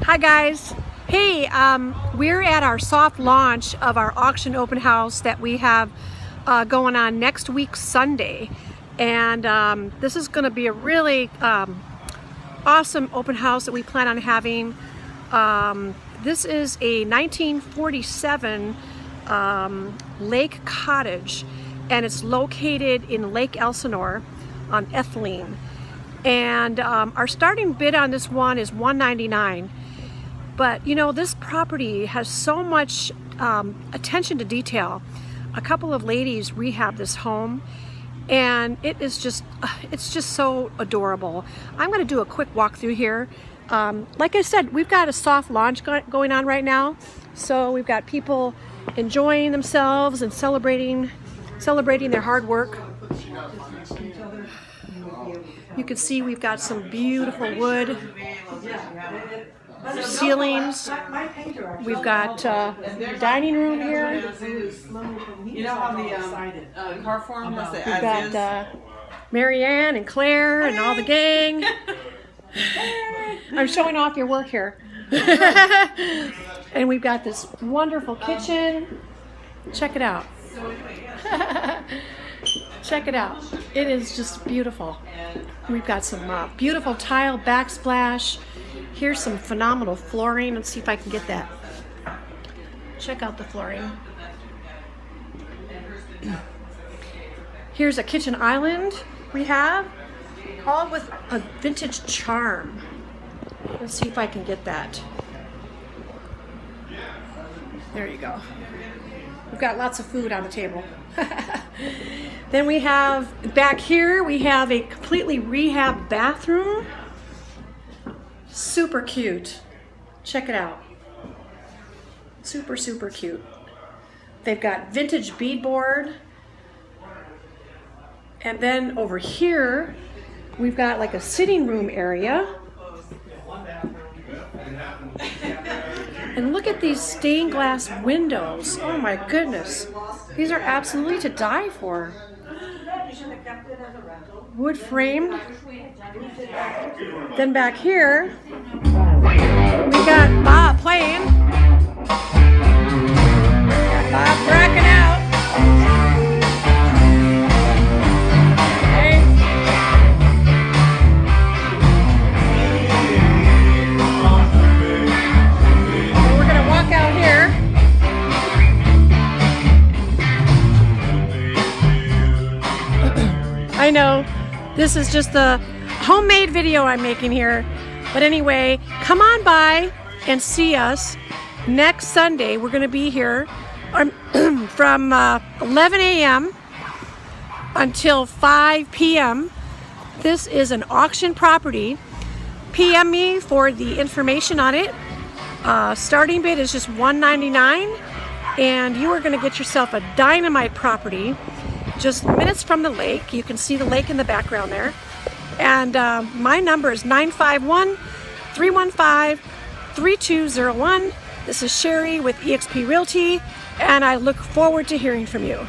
Hi guys. Hey, we're at our soft launch of our auction open house that we have going on next week Sunday, and this is going to be a really awesome open house that we plan on having. This is a 1947 lake cottage, and it's located in Lake Elsinore on Ethlene. And our starting bid on this one is $199. But you know, this property has so much attention to detail. A couple of ladies rehab this home, and it's just so adorable. I'm going to do a quick walkthrough here. Like I said, we've got a soft launch going on right now, so we've got people enjoying themselves and celebrating their hard work. You can see we've got some beautiful wood ceilings. We've got dining room here. You know how the car form has the We've got Marianne and Claire and all the gang. I'm showing off your work here. And we've got this wonderful kitchen. Check it out. Check it out. It is just beautiful. We've got some beautiful tile backsplash. Here's some phenomenal flooring. Let's see if I can get that. Check out the flooring. Here's a kitchen island we have, all with a vintage charm. Let's see if I can get that. There you go. We've got lots of food on the table. Then we have, back here, we have a completely rehabbed bathroom. Super cute. Check it out. Super, super cute. They've got vintage beadboard. And then over here, we've got like a sitting room area. And look at these stained glass windows. Oh my goodness. These are absolutely to die for. Wood framed. Then back here, we got Bob playing. Bob rocking out. Okay. So we're gonna walk out here. I know, this is just the homemade video I'm making here. But anyway, come on by and see us next Sunday. We're going to be here from 11 a.m. until 5 p.m. This is an auction property. PM me for the information on it. Starting bid is just $199, and you are going to get yourself a dynamite property just minutes from the lake. You can see the lake in the background there. And my number is 951-315-3201. This is Sherry with eXp Realty, and I look forward to hearing from you.